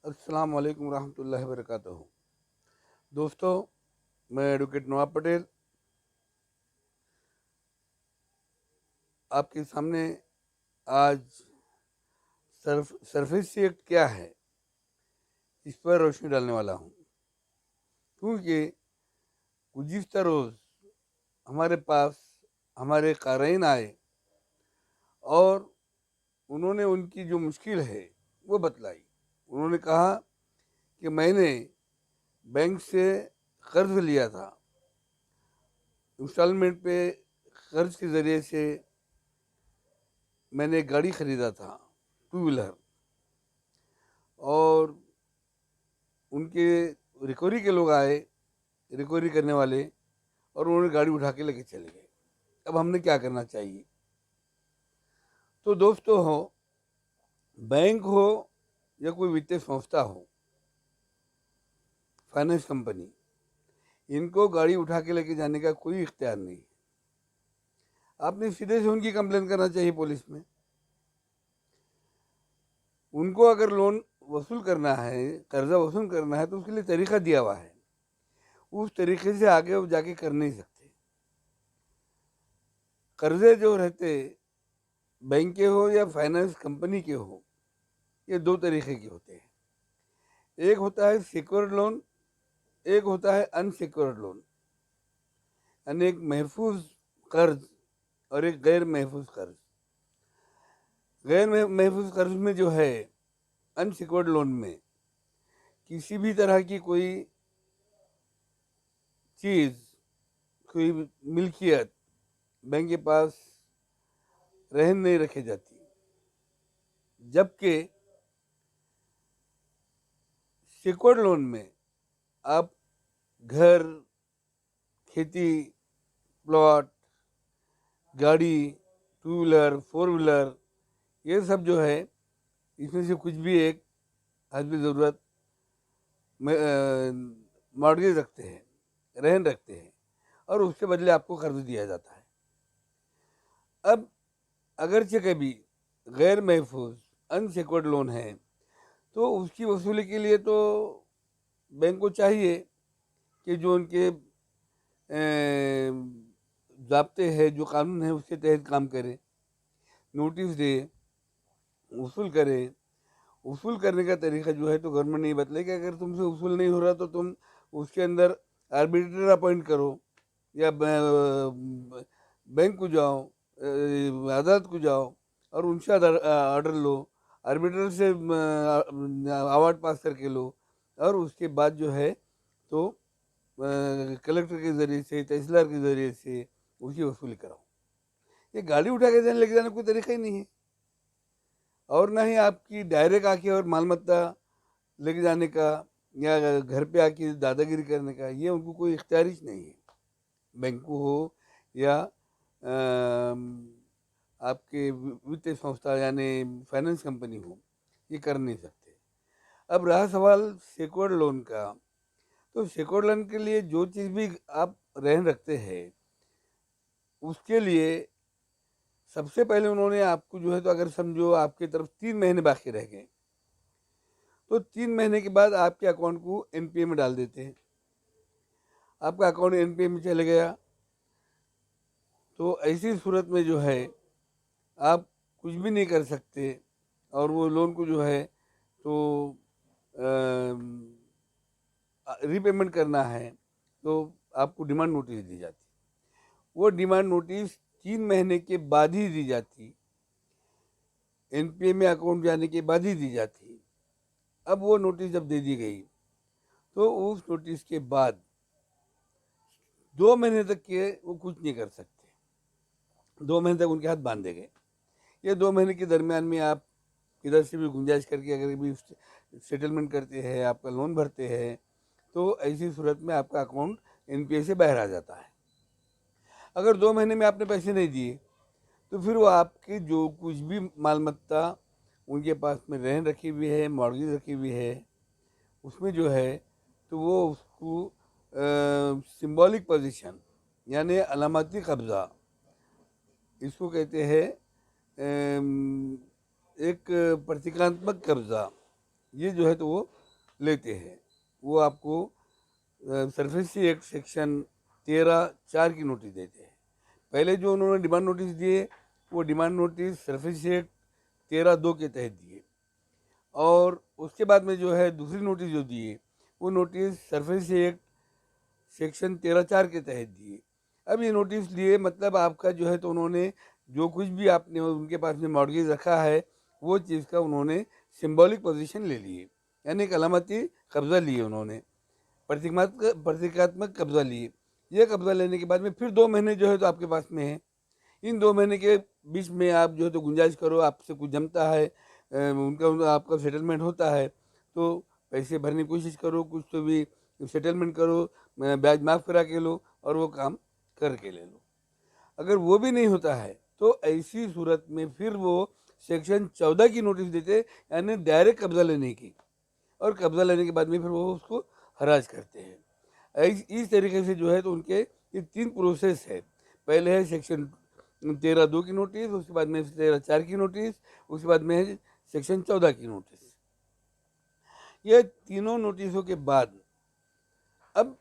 अस्सलाम वालेकुम रहमतुल्लाहि वबरकातुहू। दोस्तों, मैं एडवोकेट नवाब पटेल आपके सामने आज सरफेसी एक्ट क्या है इस पर रोशनी डालने वाला हूँ, क्योंकि गुज़िश्ता रोज़ हमारे पास हमारे क़ारीन आए और उन्होंने उनकी जो मुश्किल है वो बतलाई। उन्होंने कहा कि मैंने बैंक से कर्ज़ लिया था, इंस्टॉलमेंट पे कर्ज़ के ज़रिए से मैंने एक गाड़ी ख़रीदा था, टू व्हीलर, और उनके रिकवरी के लोग आए, रिकवरी करने वाले, और उन्होंने गाड़ी उठा के लेके चले गए। अब हमने क्या करना चाहिए? तो दोस्तों, हो बैंक हो या कोई वित्तीय संस्था हो, फाइनेंस कंपनी, इनको गाड़ी उठा के लेके जाने का कोई इख्तियार नहीं है। आपने सीधे से उनकी कंप्लेन करना चाहिए पुलिस में। उनको अगर लोन वसूल करना है, कर्जा वसूल करना है, तो उसके लिए तरीका दिया हुआ है। उस तरीके से आगे वो जाके कर नहीं सकते। कर्जे जो रहते, बैंक के हो या फाइनेंस कंपनी के हो, ये दो तरीके के होते हैं। एक होता है सिक्योर्ड लोन, एक होता है अनसिक्योर्ड लोन, यानी एक महफूज कर्ज और एक गैर महफूज कर्ज। गैर महफूज कर्ज में जो है, अनसिक्योर्ड लोन में किसी भी तरह की कोई चीज़, कोई मिल्कियत बैंक के पास रहन नहीं रखी जाती, जबकि सिक्योर्ड लोन में आप घर, खेती, प्लॉट, गाड़ी, टू व्हीलर, फोर व्हीलर, ये सब जो है, इसमें से कुछ भी एक हस्बे ज़रूरत मॉर्गेज रखते हैं, रहन रखते हैं, और उसके बदले आपको कर्ज दिया जाता है। अब अगरचे कभी गैर महफूज अनसिक्योर्ड लोन है, तो उसकी वसूली के लिए तो बैंक को चाहिए कि जो उनके ज़ाब्ते है, जो कानून है, उसके तहत काम करे, नोटिस दे, वसूल करे। वसूल करने का तरीका जो है तो गवर्नमेंट नहीं बतले कि अगर तुमसे वसूल नहीं हो रहा तो तुम उसके अंदर आर्बिट्रेटर अपॉइंट करो, या बैंक को जाओ, अदालत को जाओ और उनसे ऑर्डर लो, आर्बिट्रेटर से अवार्ड पास करके लो, और उसके बाद जो है तो कलेक्टर के ज़रिए से, तहसीलदार के ज़रिए से उसकी वसूली कराओ। ये गाड़ी उठा के लेके जाने का कोई तरीका ही नहीं है, और ना ही आपकी डायरेक्ट आके और मालमत्ता लेके जाने का या घर पे आके दादागिरी करने का, ये उनको कोई इख्तियार ही नहीं है। बैंक को हो या आपके वित्तीय संस्था यानी फाइनेंस कंपनी हो, ये कर नहीं सकते। अब रहा सवाल सिक्योर्ड लोन का, तो सिक्योर्ड लोन के लिए जो चीज़ भी आप रहन रखते हैं, उसके लिए सबसे पहले उन्होंने आपको जो है, तो अगर समझो आपकी तरफ 3 महीने बाकी रह गए, तो 3 महीने के बाद आपके अकाउंट को एनपीए में डाल देते हैं। आपका अकाउंट एनपीए में चले गया, तो ऐसी सूरत में जो है आप कुछ भी नहीं कर सकते, और वो लोन को जो है तो रीपेमेंट करना है, तो आपको डिमांड नोटिस दी जाती। वो डिमांड नोटिस 3 महीने के बाद ही दी जाती, एनपीए में अकाउंट जाने के बाद ही दी जाती। अब वो नोटिस जब दे दी गई, तो उस नोटिस के बाद 2 महीने तक के वो कुछ नहीं कर सकते। 2 महीने तक उनके हाथ बांधे गए। ये 2 महीने के दरमियान में आप इधर से भी गुंजाइश करके अगर भी सेटलमेंट करते हैं, आपका लोन भरते हैं, तो ऐसी सूरत में आपका अकाउंट एनपीए से बाहर आ जाता है। अगर 2 महीने में आपने पैसे नहीं दिए, तो फिर वो आपकी जो कुछ भी मालमत्ता उनके पास में रहन रखी हुई है, मॉर्गेज रखी हुई है, उसमें जो है तो वो उसको सिंबॉलिक पोजीशन यानी अलामती कब्ज़ा, इसको कहते हैं एक प्रतीकात्मक कब्ज़ा, ये जो है तो वो लेते हैं। वो आपको सरफेसी एक्ट सेक्शन 13(4) की नोटिस देते हैं। पहले जो उन्होंने डिमांड नोटिस दिए वो डिमांड नोटिस सरफेसी एक्ट 13(2) के तहत दिए, और उसके बाद में जो है दूसरी नोटिस जो दिए वो नोटिस सरफेसी एक्ट सेक्शन 13(4) के तहत दिए। अब ये नोटिस लिए मतलब आपका जो है तो उन्होंने जो कुछ भी आपने उनके पास में मॉर्गेज रखा है वो चीज़ का उन्होंने सिंबॉलिक पोजीशन ले लिए, यानी एक अलामती कब्जा लिए उन्होंने, प्रतीकात्मक कब्जा लिए। ये कब्जा लेने के बाद में फिर 2 महीने जो है तो आपके पास में है। इन 2 महीने के बीच में आप जो है तो गुंजाइश करो, आपसे कुछ जमता है, उनका आपका सेटलमेंट होता है तो पैसे भरने की कोशिश करो, कुछ तो भी सेटलमेंट करो, ब्याज माफ़ करा के लो और वो काम करके ले लो। अगर वो भी नहीं होता है तो ऐसी सूरत में फिर वो सेक्शन 14 की नोटिस देते, यानी डायरेक्ट कब्जा लेने की, और कब्जा लेने के बाद में फिर वो उसको हराज करते हैं। इस तरीके से जो है तो उनके ये 3 प्रोसेस है। पहले है सेक्शन 13(2) की नोटिस, उसके बाद में 13(4) की नोटिस, उसके बाद में है सेक्शन 14 की नोटिस। ये तीनों नोटिसों के बाद अब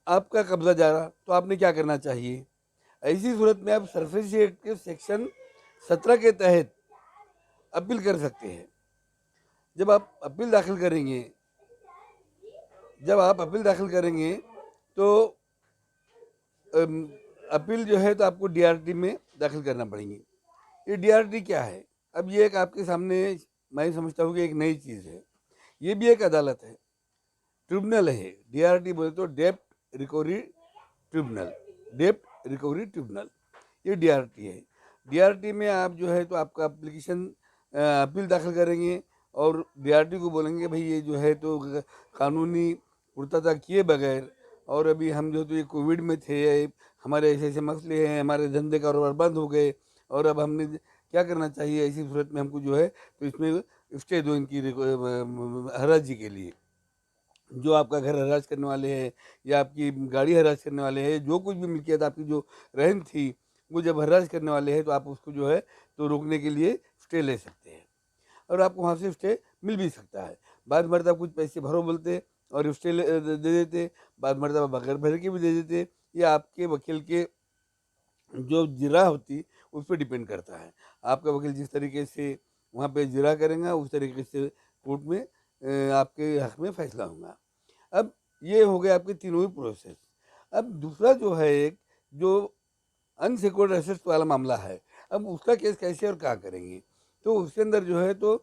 आपका कब्जा जा रहा तो आपने क्या करना चाहिए? ऐसी सूरत में आप सरफेसी एक्ट के सेक्शन 17 के तहत अपील कर सकते हैं। जब आप अपील दाखिल करेंगे तो अपील जो है तो आपको डीआरटी में दाखिल करना पड़ेगी। ये डीआरटी क्या है? अब ये एक आपके सामने मैं समझता हूँ कि एक नई चीज़ है। ये भी एक अदालत है, ट्रिब्यूनल है। डीआरटी बोले तो डेप्ट रिकवरी ट्रिब्यूनल, डेप्ट रिकवरी ट्रिब्यूनल, ये डीआरटी है। डीआरटी में आप जो है तो आपका एप्लीकेशन अपील दाखिल करेंगे और डीआरटी को बोलेंगे भाई ये जो है तो कानूनी पूर्तता किए बगैर, और अभी हम जो तो ये कोविड में थे, हमारे ऐसे ऐसे मसले हैं, हमारे धंधे कारोबार बंद हो गए, और अब हमने क्या करना चाहिए, ऐसी सूरत में हमको जो है तो इसमें स्टे दो इनकी हराजी के लिए। जो आपका घर हराज करने वाले हैं या आपकी गाड़ी हराज करने वाले हैं, जो कुछ भी मिल्कियत आपकी जो रहन थी वो जब हराज करने वाले हैं तो आप उसको जो है तो रोकने के लिए स्टे ले सकते हैं, और आपको वहाँ से स्टे मिल भी सकता है। बाद मरतबा कुछ पैसे भरो बोलते और स्टे दे देते, बाद मरतबा बगैर भर के भी दे देते। ये आपके वकील के जो जिरा होती उस पर डिपेंड करता है। आपका वकील जिस तरीके से वहाँ पे जिरा करेगा उस तरीके से कोर्ट में आपके हक में फैसला होगा। अब ये हो गए आपके तीनों ही प्रोसेस। अब दूसरा जो है एक जो अनसिक्योर्ड एसेट्स वाला मामला है, अब उसका केस कैसे और क्या करेंगे? तो उसके अंदर जो है तो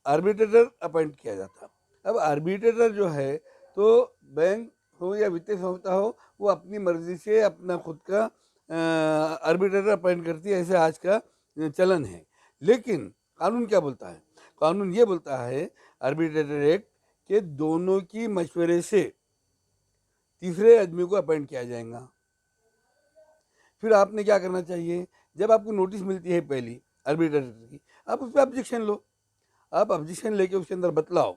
आर्बिट्रेटर अपॉइंट किया जाता। अब आर्बिट्रेटर जो है तो बैंक हो या वित्तीय संस्था हो, वो अपनी मर्जी से अपना खुद का आर्बिट्रेटर अपॉइंट करती है, ऐसे आज का चलन है। लेकिन कानून क्या बोलता है? कानून ये बोलता है आर्बिट्रेटर एक्ट के दोनों की मशवरे से तीसरे आदमी को अपॉइंट किया जाएगा। फिर आपने क्या करना चाहिए? जब आपको नोटिस मिलती है पहली आर्बिट्रेटर की, आप उस पर ऑब्जेक्शन लो। आप ऑब्जेक्शन लेके उसके अंदर बतलाओ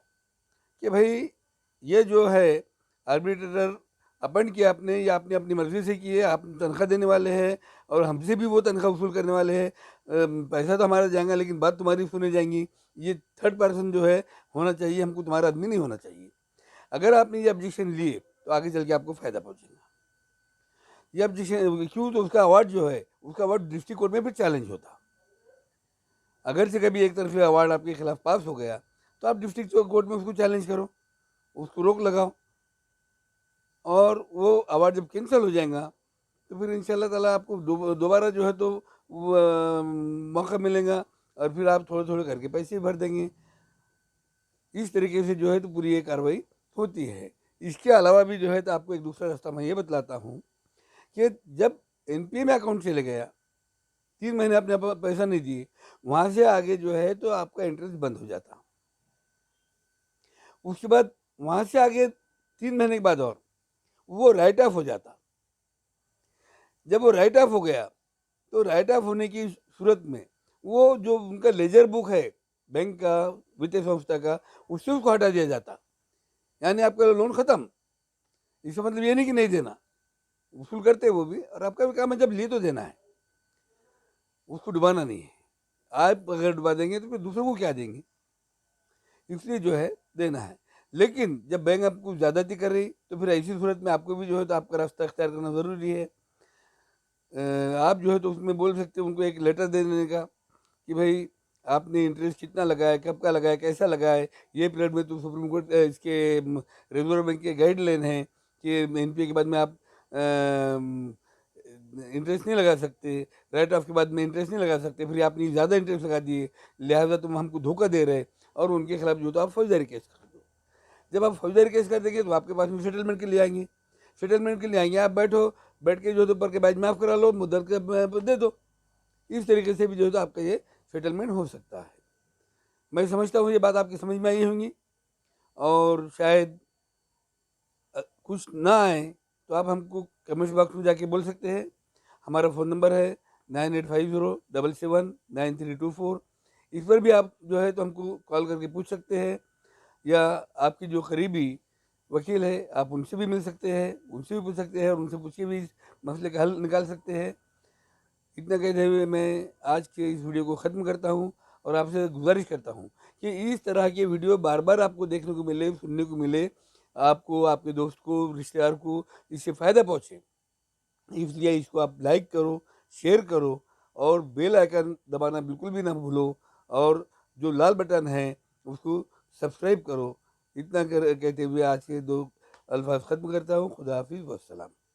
कि भाई ये जो है आर्बिट्रेटर अपॉइंट किया आपने, या आपने अपनी मर्जी से की है, आप तनख्वाह देने वाले हैं और हमसे भी वो तनख्वाह वसूल करने वाले हैं, पैसा तो हमारा जाएगा लेकिन बात तुम्हारी सुनी जाएंगी। ये थर्ड पर्सन जो है होना चाहिए, हमको तुम्हारा आदमी नहीं होना चाहिए। अगर आपने ये ऑब्जेक्शन लिए तो आगे चल के आपको फ़ायदा पहुँचेगा। ये ऑब्जेक्शन क्यों? तो उसका अवार्ड जो है उसका अवार्ड डिस्ट्रिक्ट कोर्ट में फिर चैलेंज होता। अगर से कभी एक तरफी अवार्ड आपके खिलाफ पास हो गया तो आप डिस्ट्रिक्ट कोर्ट में उसको चैलेंज करो, उसको रोक लगाओ, और वो अवार्ड जब कैंसिल हो जाएगा तो फिर इंशाल्लाह ताला आपको दोबारा जो है तो मौका मिलेगा, और फिर आप थोड़े थोड़े करके पैसे भर देंगे। इस तरीके से जो है तो पूरी ये कार्रवाई होती है। इसके अलावा भी जो है तो आपको एक दूसरा रास्ता मैं ये बतलाता हूँ कि जब एनपीए में अकाउंट चले गया, 3 महीने आपने पैसा नहीं दिए, वहाँ से आगे जो है तो आपका इंटरेस्ट बंद हो जाता। उसके बाद वहाँ से आगे 3 महीने के बाद और वो राइट ऑफ हो जाता। जब वो राइट ऑफ हो गया तो राइट ऑफ होने की सूरत में वो जो उनका लेजर बुक है बैंक का, वित्तीय संस्था का, उससे उसको हटा दिया जाता, यानी आपका लोन खत्म। इसका मतलब ये नहीं कि नहीं देना, वसूल करते वो भी, और आपका भी काम है जब लिए तो देना है, उसको डुबाना नहीं है। आप अगर डुबा देंगे तो फिर दूसरों को क्या देंगे? इसलिए जो है देना है। लेकिन जब बैंक आपको ज़्यादती कर रही तो फिर ऐसी सूरत में आपको भी जो है तो आपका रास्ता अख्तियार करना ज़रूरी है। आप जो है तो उसमें बोल सकते हो उनको एक लेटर दे देने का कि भाई आपने इंटरेस्ट कितना लगाया, कब का लगाया, कैसा लगाया, ये पीरियड में तो सुप्रीम कोर्ट इसके रिजर्व बैंक के गाइडलाइन है कि एनपीए के बाद में आप इंटरेस्ट नहीं लगा सकते, राइट ऑफ के बाद में इंटरेस्ट नहीं लगा सकते, फिर आपने ज़्यादा इंटरेस्ट लगा दिए, लिहाजा तुम हमको धोखा दे रहे, और उनके खिलाफ जो तो आप फौजदारी केस कर दो। जब आप फौजदारी केस कर देंगे तो आपके पास में सेटलमेंट के लिए आएंगे, सेटलमेंट के लिए आएंगे, आप बैठ के जो तो पर के बैच माफ़ करा लो, मुद्दत के दे दो। इस तरीके से भी जो है तो आपका ये सेटलमेंट हो सकता है। मैं समझता हूँ ये बात आपकी समझ में आई होंगी, और शायद कुछ ना आए तो आप हमको कमेंट बॉक्स में जाके बोल सकते हैं। हमारा फ़ोन नंबर है 9850779324। इस पर भी आप जो है तो हमको कॉल करके पूछ सकते हैं, या आपकी जो करीबी वकील है आप उनसे भी मिल सकते हैं, उनसे भी पूछ सकते हैं, और उनसे पूछ के भी इस मसले का हल निकाल सकते हैं। इतना कहते हुए मैं आज के इस वीडियो को ख़त्म करता हूँ, और आपसे गुजारिश करता हूँ कि इस तरह के वीडियो बार बार आपको देखने को मिले, सुनने को मिले, आपको, आपके दोस्त को, रिश्तेदार को इससे फ़ायदा पहुँचे। इसलिए इसको आप लाइक करो, शेयर करो, और बेल आइकन दबाना बिल्कुल भी ना भूलो, और जो लाल बटन है उसको सब्सक्राइब करो। इतना कहते हुए आज के दो अल्फाज ख़त्म करता हूँ। खुदा हाफिज़ वस्सलाम।